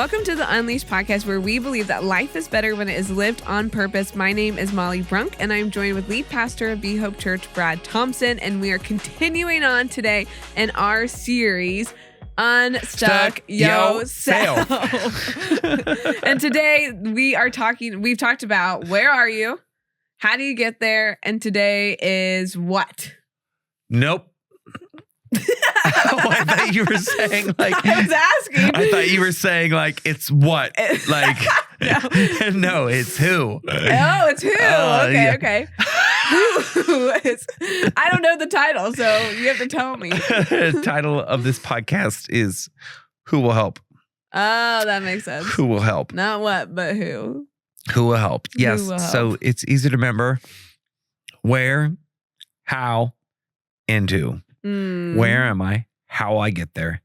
Welcome to the Unleashed podcast, where we believe that life is better when it is lived on purpose. My name is Molly Brunk, and I'm joined with lead pastor of Be Hope Church, Brad Thompson, and we are continuing on today in our series, Unstuck Yourself. And today we've talked about where are you, how do you get there, and today is what? Nope. I thought you were saying like I was asking. I thought you were saying like it's what? Like no, it's who. Oh, it's who. Okay, yeah. okay. Who is, I don't know the title, so you have to tell me. Title of this podcast is Who Will Help? Oh, that makes sense. Who will help? Not what, but who. Who will help? Yes. Who will help? So it's easy to remember where, how, and who. Where am I? How I get there?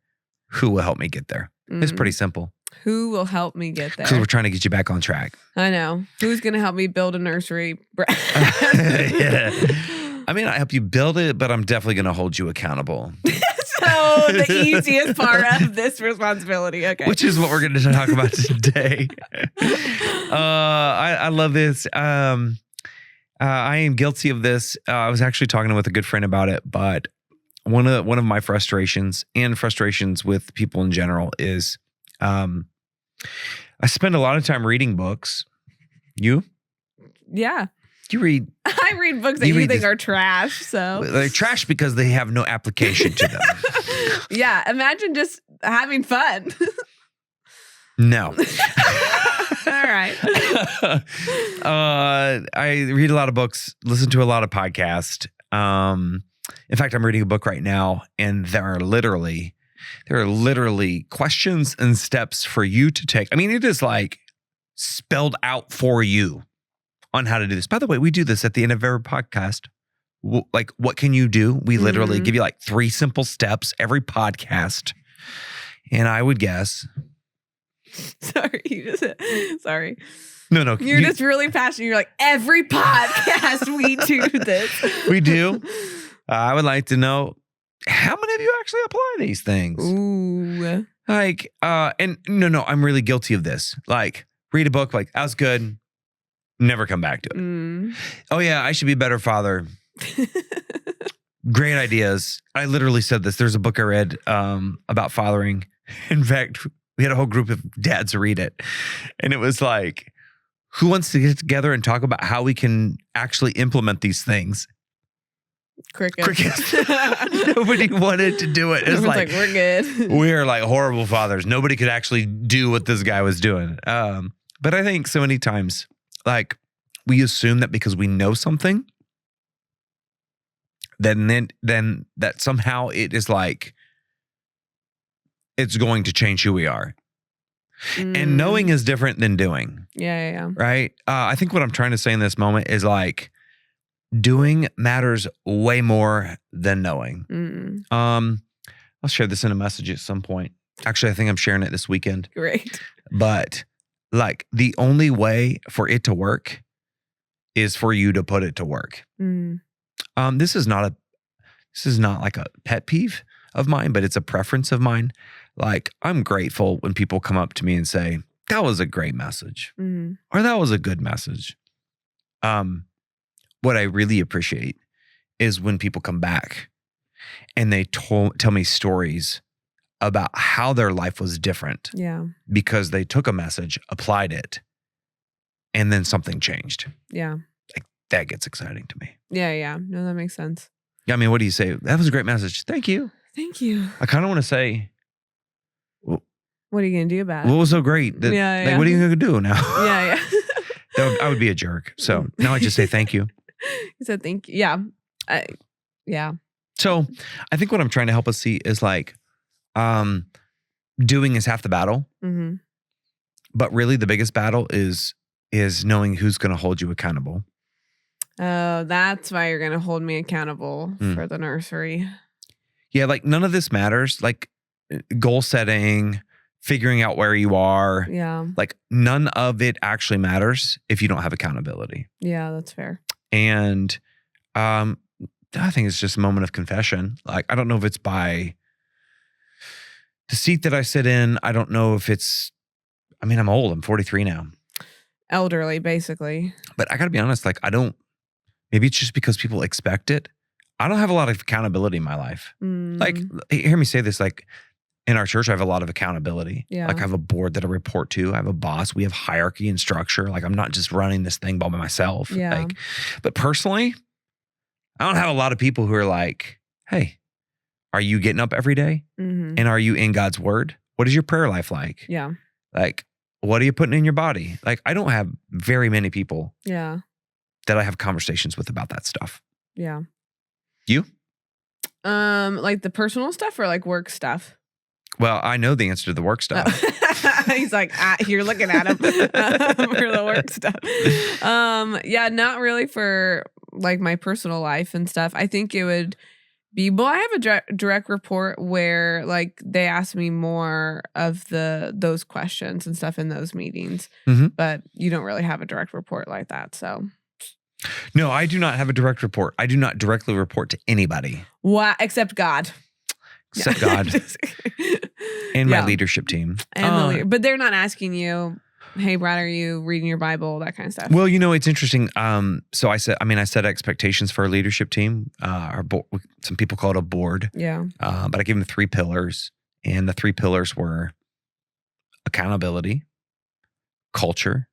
Who will help me get there? It's pretty simple. Who will help me get there? Because we're trying to get you back on track. I know. Who's going to help me build a nursery? Yeah. I mean, I help you build it, but I'm definitely going to hold you accountable. So the easiest part of this responsibility. Okay. Which is what we're going to talk about today. I love this. I am guilty of this. I was actually talking with a good friend about it, but one of my frustrations and frustrations with people in general is I spend a lot of time reading books. You? Yeah. You read? I read books that you think are trash. So they're trash because they have no application to them. Yeah. Imagine just having fun. No. All right. I read a lot of books, listen to a lot of podcasts. In fact, I'm reading a book right now, and there are literally questions and steps for you to take. I mean, it is like spelled out for you on how to do this. By the way, we do this at the end of every podcast. Like, what can you do? We literally give you like 3 simple steps every podcast. And I would guess. Sorry. No. You're just really passionate. You're like, every podcast we do this. We do. I would like to know, how many of you actually apply these things? Ooh. Like, and no, I'm really guilty of this. Like, read a book, like, that was good. Never come back to it. Oh yeah, I should be a better father. Great ideas. I literally said this. There's a book I read about fathering. In fact, we had a whole group of dads read it. And it was like, who wants to get together and talk about how we can actually implement these things? Crickets. Nobody wanted to do it. It's like, we're good. We're like horrible fathers. Nobody could actually do what this guy was doing. But I think so many times, like, we assume that because we know something, then that somehow it is like, it's going to change who we are. And knowing is different than doing. Yeah. Right? I think what I'm trying to say in this moment is like, doing matters way more than knowing. I'll share this in a message at some point. Actually, I think I'm sharing it this weekend. Great. But like, the only way for it to work is for you to put it to work. This is not like a pet peeve of mine, but it's a preference of mine. Like, I'm grateful when people come up to me and say, that was a great message, or that was a good message. What I really appreciate is when people come back and they tell me stories about how their life was different. Yeah. Because they took a message, applied it, and then something changed. Yeah. Like, that gets exciting to me. Yeah. No, that makes sense. Yeah, I mean, what do you say? That was a great message. Thank you. Thank you. I kind of want to say, what are you going to do about it? what was so great? That, Yeah. Like, what are you going to do now? Yeah. I would be a jerk. So now I just say thank you. You said thank you. Yeah. Yeah. So I think what I'm trying to help us see is like, doing is half the battle. But really the biggest battle is knowing who's going to hold you accountable. Oh, that's why you're going to hold me accountable for the nursery. Yeah. Like, none of this matters. Like, goal setting, figuring out where you are. Yeah. Like, none of it actually matters if you don't have accountability. Yeah, that's fair. And I think it's just a moment of confession. Like, I don't know if it's by the seat that I sit in. I don't know if it's I mean, I'm old. I'm 43 now. Elderly, basically. But I got to be honest, like maybe it's just because people expect it. I don't have a lot of accountability in my life. Like, hear me say this, like in our church, I have a lot of accountability. Yeah. Like I have a board that I report to. I have a boss. We have hierarchy and structure. Like I'm not just running this thing by myself. Yeah. Like, but personally, I don't have a lot of people who are like, hey, are you getting up every day? And are you in God's word? What is your prayer life like? Yeah. Like, what are you putting in your body? Like, I don't have very many people that I have conversations with about that stuff. Yeah. You? Like the personal stuff or like work stuff? Well, I know the answer to the work stuff. He's like, you're looking at him for the work stuff. Yeah, not really for like my personal life and stuff. I think it would be, well, I have a direct report where like they ask me more of those questions and stuff in those meetings, but you don't really have a direct report like that. So. No, I do not have a direct report. I do not directly report to anybody. What? Except God. Except God. And my leadership team. And but they're not asking you, hey, Brad, are you reading your Bible? That kind of stuff. Well, it's interesting. So I set expectations for our leadership team. Our board, some people call it a board. Yeah. But I gave them 3 pillars. And the 3 pillars were accountability, culture,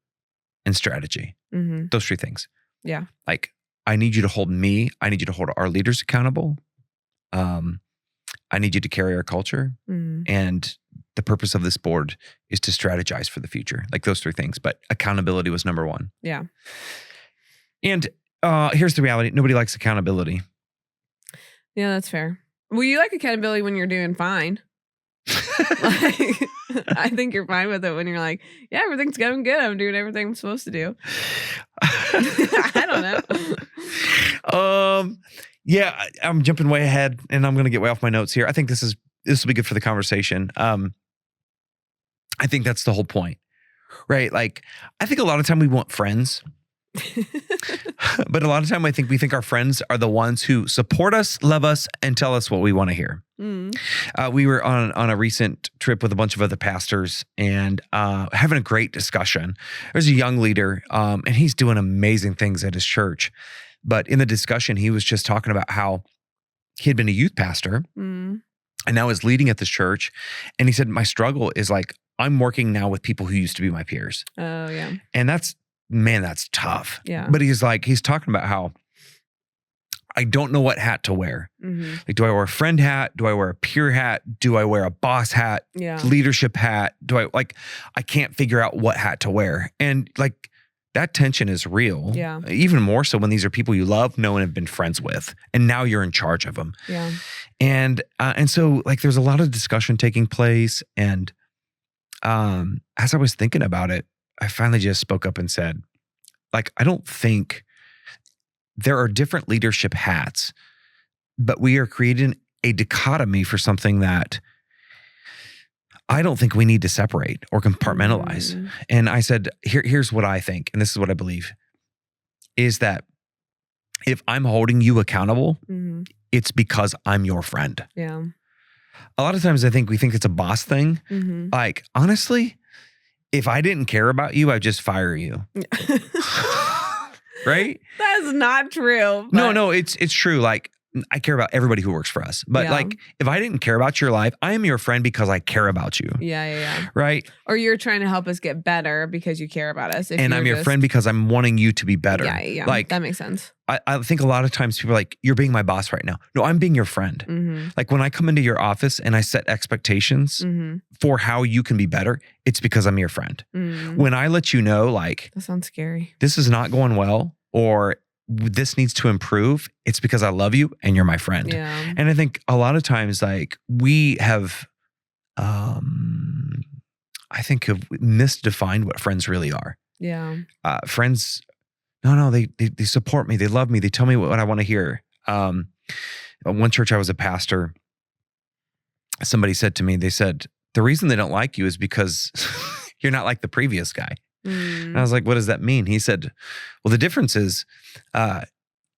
and strategy. Those 3 things. Yeah. Like, I need you to hold me. I need you to hold our leaders accountable. I need you to carry our culture. And the purpose of this board is to strategize for the future. Like those 3 things. But accountability was number 1. Yeah. And here's the reality. Nobody likes accountability. Yeah, that's fair. Well, you like accountability when you're doing fine. I think you're fine with it when you're like, yeah, everything's going good. I'm doing everything I'm supposed to do. I don't know. Yeah, I'm jumping way ahead and I'm going to get way off my notes here. I think this will be good for the conversation. I think that's the whole point, right? Like, I think a lot of time we want friends, but a lot of time I think we think our friends are the ones who support us, love us, and tell us what we want to hear. We were on a recent trip with a bunch of other pastors and having a great discussion. There's a young leader and he's doing amazing things at his church. But in the discussion, he was just talking about how he had been a youth pastor and now is leading at this church. And he said, my struggle is like, I'm working now with people who used to be my peers. Oh, yeah. And that's tough. Yeah. But he's talking about how I don't know what hat to wear. Like, do I wear a friend hat? Do I wear a peer hat? Do I wear a boss hat? Yeah. Leadership hat? I can't figure out what hat to wear. And like, that tension is real. Yeah. Even more so when these are people you love, know, and have been friends with, and now you're in charge of them. Yeah. And so like there's a lot of discussion taking place. And as I was thinking about it, I finally just spoke up and said, like, I don't think there are different leadership hats, but we are creating a dichotomy for something that I don't think we need to separate or compartmentalize. And I said, here's what I think, and this is what I believe, is that if I'm holding you accountable, it's because I'm your friend. Yeah. A lot of times I think we think it's a boss thing. Like, honestly, if I didn't care about you, I'd just fire you. Right? That's not true. No, it's true. Like, I care about everybody who works for us. But like, if I didn't care about your life, I am your friend because I care about you. Yeah. Right? Or you're trying to help us get better because you care about us. And I'm your friend because I'm wanting you to be better. Yeah. Like, that makes sense. I think a lot of times people are like, you're being my boss right now. No, I'm being your friend. Like when I come into your office and I set expectations for how you can be better, it's because I'm your friend. When I let you know, like, that sounds scary. This is not going well, or this needs to improve, it's because I love you and you're my friend. Yeah. And I think a lot of times, like, we have, have misdefined what friends really are. Yeah. Friends, no, they support me. They love me. They tell me what I want to hear. One church I was a pastor, somebody said to me, they said, the reason they don't like you is because you're not like the previous guy. And I was like, what does that mean? He said, well, the difference is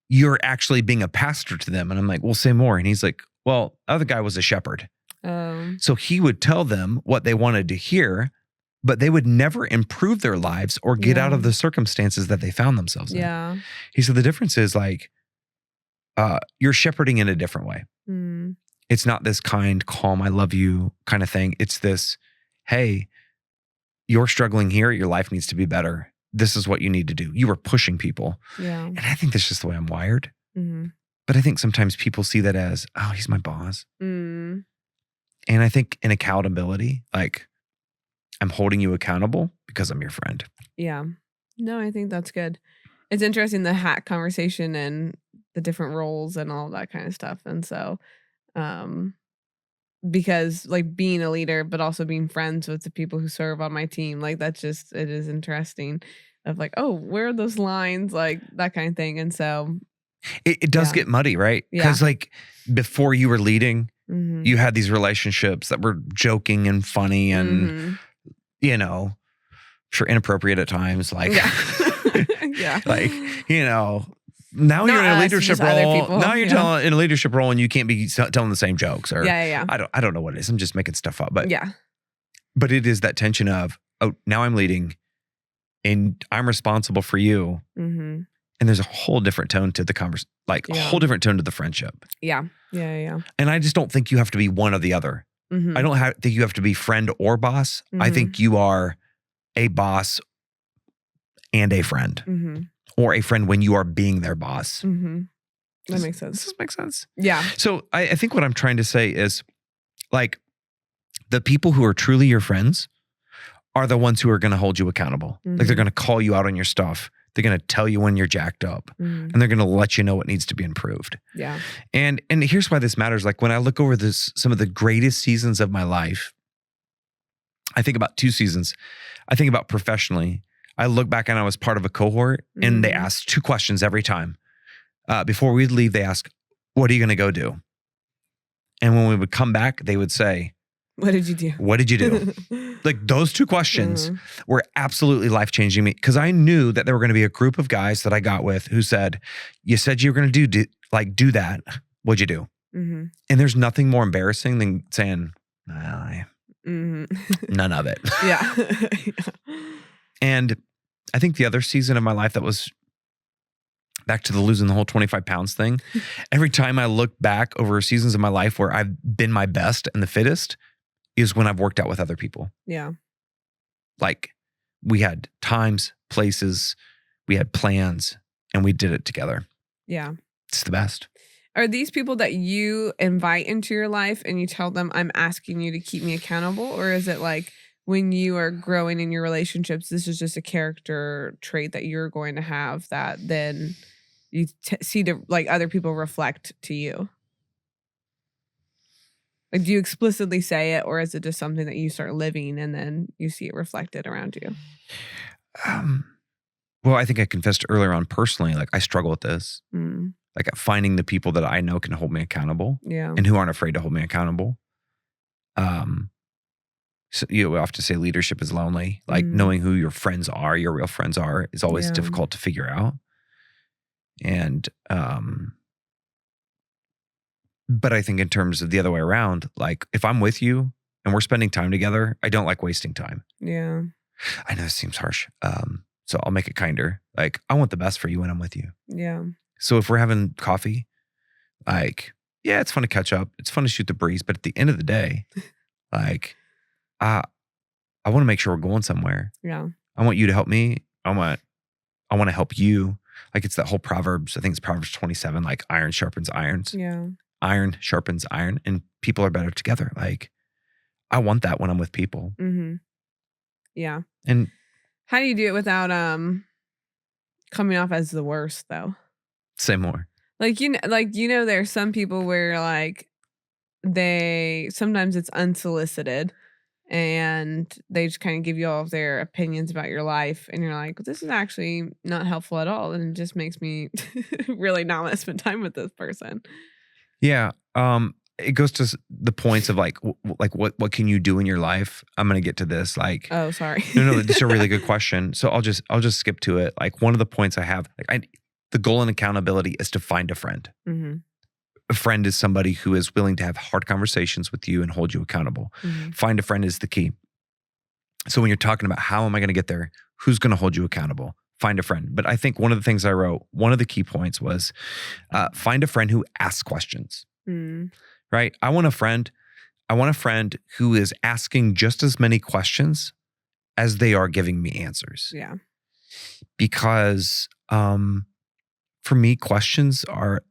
you're actually being a pastor to them. And I'm like, well, say more. And he's like, well, the other guy was a shepherd. So he would tell them what they wanted to hear, but they would never improve their lives or get out of the circumstances that they found themselves in. Yeah. He said the difference is like, you're shepherding in a different way. Mm. It's not this kind, calm, I love you kind of thing. It's this, hey, you're struggling here. Your life needs to be better. This is what you need to do. You are pushing people. Yeah. And I think that's just the way I'm wired. Mm-hmm. But I think sometimes people see that as, oh, he's my boss. Mm. And I think in accountability, like I'm holding you accountable because I'm your friend. Yeah. No, I think that's good. It's interesting, the hat conversation and the different roles and all that kind of stuff. And so, because like being a leader, but also being friends with the people who serve on my team, like that's just, it is interesting of like, oh, where are those lines? Like that kind of thing. And so it does get muddy, right? Because like before you were leading, you had these relationships that were joking and funny and, you know, sure, inappropriate at times. Like, like, you know, now you're in a leadership role. Now you're in a leadership role and you can't be telling the same jokes or I don't know what it is. I'm just making stuff up, but but it is that tension of, oh, now I'm leading and I'm responsible for you. And there's a whole different tone to the conversation, like a whole different tone to the friendship. And I just don't think you have to be one or the other. I don't think you have to be friend or boss. I think you are a boss and a friend, or a friend when you are being their boss. That makes sense. Does this make sense? Yeah. So I think what I'm trying to say is, like, the people who are truly your friends are the ones who are going to hold you accountable. Like, they're going to call you out on your stuff. They're going to tell you when you're jacked up, and they're going to let you know what needs to be improved. Yeah. And here's why this matters. Like, when I look over some of the greatest seasons of my life, I think about 2 seasons. I think about professionally. I look back and I was part of a cohort, and they asked 2 questions every time. Before we'd leave, they asked, what are you going to go do? And when we would come back, they would say, what did you do? What did you do? Like, those 2 questions were absolutely life-changing me, because I knew that there were going to be a group of guys that I got with who said, you said you were going to do that. What'd you do? And there's nothing more embarrassing than saying, none of it. And I think the other season of my life that was back to the losing the whole 25 pounds thing. Every time I look back over seasons of my life where I've been my best and the fittest is when I've worked out with other people. Yeah. Like, we had times, places, we had plans, and we did it together. Yeah. It's the best. Are these people that you invite into your life and you tell them, I'm asking you to keep me accountable? Or is it like, when you are growing in your relationships, this is just a character trait that you're going to have that then you see like other people reflect to you? Like, do you explicitly say it, or is it just something that you start living and then you see it reflected around you? Well, I think I confessed earlier on personally, like, I struggle with this. Like, finding the people that I know can hold me accountable and who aren't afraid to hold me accountable. So you often say leadership is lonely. Like, knowing who your friends are, your real friends are, is always difficult to figure out. And, but I think in terms of the other way around, like, if I'm with you and we're spending time together, I don't like wasting time. Yeah. I know this seems harsh. So I'll make it kinder. Like, I want the best for you when I'm with you. Yeah. So if we're having coffee, like, yeah, it's fun to catch up. It's fun to shoot the breeze. But at the end of the day, like, I want to make sure we're going somewhere. Yeah. I want you to help me. I want to help you. Like, it's that whole Proverbs, I think it's Proverbs 27, like, iron sharpens irons. Yeah. Iron sharpens iron, and people are better together. Like, I want that when I'm with people. Yeah. And how do you do it without coming off as the worst, though? Say more. Like, there's some people where, like, sometimes it's unsolicited and they just kind of give you all of their opinions about your life, and you're like, this is actually not helpful at all, and it just makes me really not want to spend time with this person. Yeah. It goes to the points of like what can you do in your life? I'm going to get to this. Like, oh, sorry. No, this is a really good question. So I'll just skip to it. Like, one of the points I have, like, the goal in accountability is to find a friend. A friend is somebody who is willing to have hard conversations with you and hold you accountable. Find a friend is the key. So when you're talking about how am I going to get there, who's going to hold you accountable? Find a friend. But I think one of the things I wrote, one of the key points was find a friend who asks questions, right? I want a friend who is asking just as many questions as they are giving me answers. Yeah. Because for me, questions are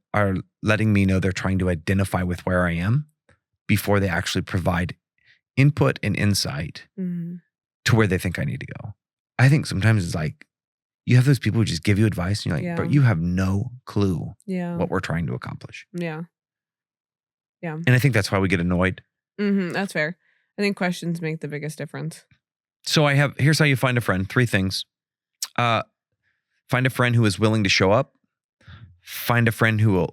letting me know they're trying to identify with where I am before they actually provide input and insight to where they think I need to go. I think sometimes it's like you have those people who just give you advice and you're like, but you have no clue what we're trying to accomplish. Yeah. Yeah. And I think that's why we get annoyed. That's fair. I think questions make the biggest difference. So here's how you find a friend. 3 things. Find a friend who is willing to show up. Find a friend who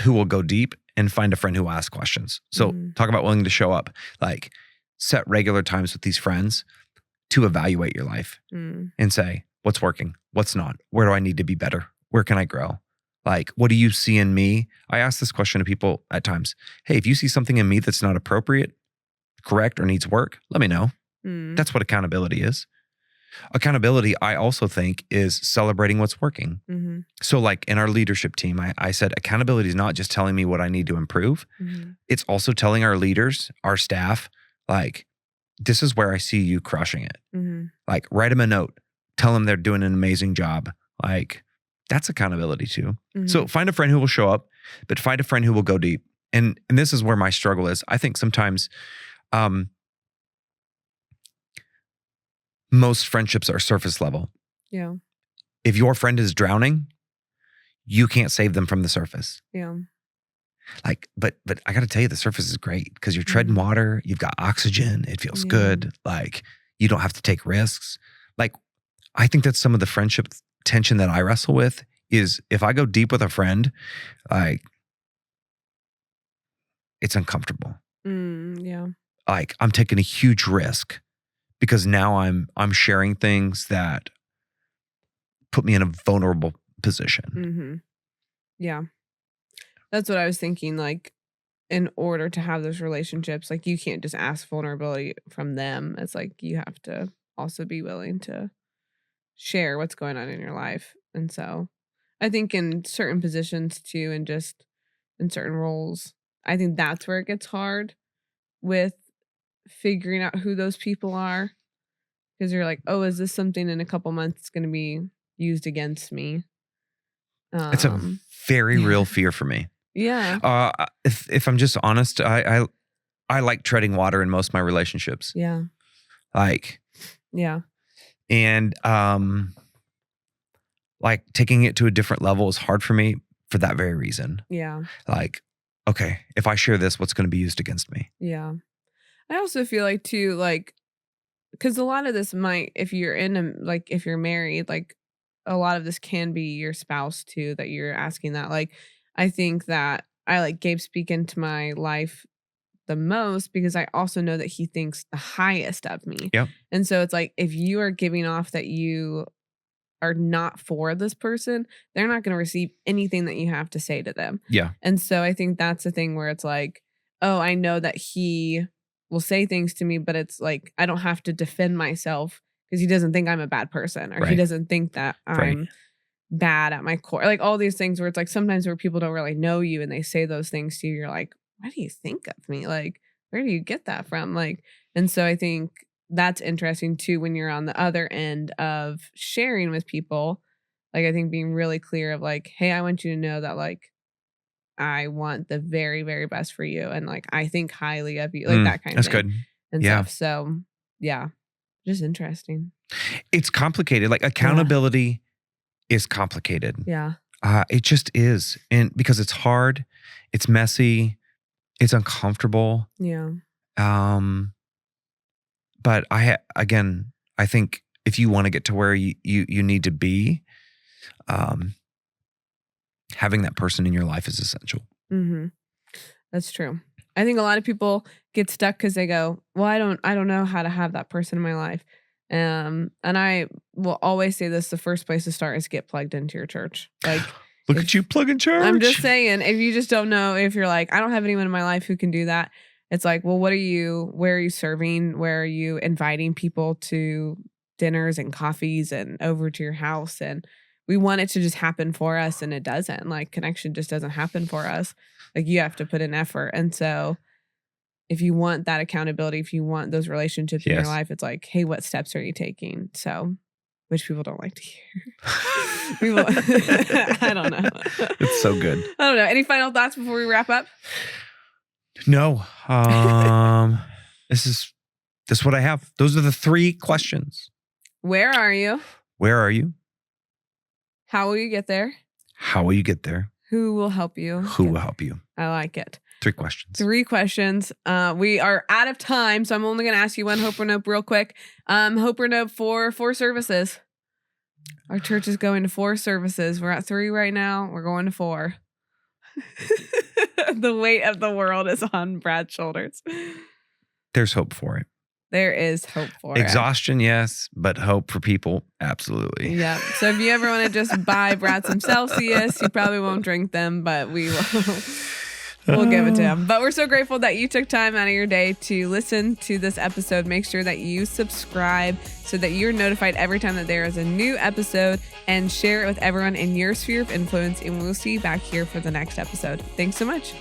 will go deep, and find a friend who will ask questions. So talk about willing to show up. Like set regular times with these friends to evaluate your life and say, what's working? What's not? Where do I need to be better? Where can I grow? Like, what do you see in me? I ask this question to people at times. Hey, if you see something in me that's not appropriate, correct, or needs work, let me know. That's what accountability is. Accountability, I also think, is celebrating what's working. So like in our leadership team, I said accountability is not just telling me what I need to improve. It's also telling our leaders, our staff, like, this is where I see you crushing it. Like write them a note, tell them they're doing an amazing job. Like that's accountability too. So find a friend who will show up, but find a friend who will go deep. And this is where my struggle is. I think sometimes most friendships are surface level. Yeah. If your friend is drowning, you can't save them from the surface. Yeah. Like, but I got to tell you, the surface is great because you're treading water. You've got oxygen. It feels good. Like you don't have to take risks. Like, I think that's some of the friendship tension that I wrestle with is if I go deep with a friend, like it's uncomfortable. Yeah. Like I'm taking a huge risk because now I'm sharing things that put me in a vulnerable position. Yeah. That's what I was thinking. Like, in order to have those relationships, like you can't just ask vulnerability from them. It's like you have to also be willing to share what's going on in your life. And so I think in certain positions too, and just in certain roles, I think that's where it gets hard with figuring out who those people are. Because you're like, oh, is this something in a couple months going to be used against me? It's a very real fear for me. Yeah. If I'm just honest, I like treading water in most of my relationships. Yeah. Like. Yeah. And like taking it to a different level is hard for me for that very reason. Yeah. Like, okay, if I share this, what's going to be used against me? Yeah. I also feel like too, like, because a lot of this might, if you're if you're married, like a lot of this can be your spouse too, that you're asking that. Like, I think that I like Gabe speak into my life the most because I also know that he thinks the highest of me. Yeah. And so it's like, if you are giving off that you are not for this person, they're not going to receive anything that you have to say to them. Yeah. And so I think that's the thing where it's like, oh, I know that he will say things to me, but it's like, I don't have to defend myself because he doesn't think I'm a bad person or he doesn't think that I'm bad at my core. Like all these things where it's like sometimes where people don't really know you and they say those things to you, you're like, what do you think of me? Like, where do you get that from? Like, and so I think that's interesting too when you're on the other end of sharing with people. Like, I think being really clear of like, hey, I want you to know that like, I want the very, very best for you. And like, I think highly of you, like that kind of thing. That's good. And yeah. stuff. So yeah, just interesting. It's complicated. Like accountability is complicated. Yeah. It just is. And because it's hard, it's messy, it's uncomfortable. Yeah. But I think if you want to get to where you need to be, having that person in your life is essential. That's true. I think a lot of people get stuck because they go, well, I don't know how to have that person in my life. And I will always say this, the first place to start is get plugged into your church. Like, look at you plugging church. I'm just saying, if you just don't know, if you're like, I don't have anyone in my life who can do that, It's like, well, where are you serving? Where are you inviting people to dinners and coffees and over to your house? And we want it to just happen for us, and it doesn't. Like, connection just doesn't happen for us. Like, you have to put in effort. And so if you want that accountability, if you want those relationships in your life, it's like, hey, what steps are you taking? So, which people don't like to hear. I don't know. It's so good. I don't know. Any final thoughts before we wrap up? No. This is what I have. Those are the 3 questions. Where are you? Where are you? How will you get there? How will you get there? Who will help you? Who will help you? I like it. 3 questions. 3 questions. We are out of time, so I'm only going to ask you one hope or nope real quick. Hope or nope for 4 services. Our church is going to 4 services. We're at 3 right now. We're going to 4. The weight of the world is on Brad's shoulders. There's hope for it. There is hope for it. Exhaustion, yes, but hope for people, absolutely. Yeah. So if you ever want to just buy Brad some Celsius, he probably won't drink them, but we will. We'll give it to him. But we're so grateful that you took time out of your day to listen to this episode. Make sure that you subscribe so that you're notified every time that there is a new episode, and share it with everyone in your sphere of influence. And we'll see you back here for the next episode. Thanks so much.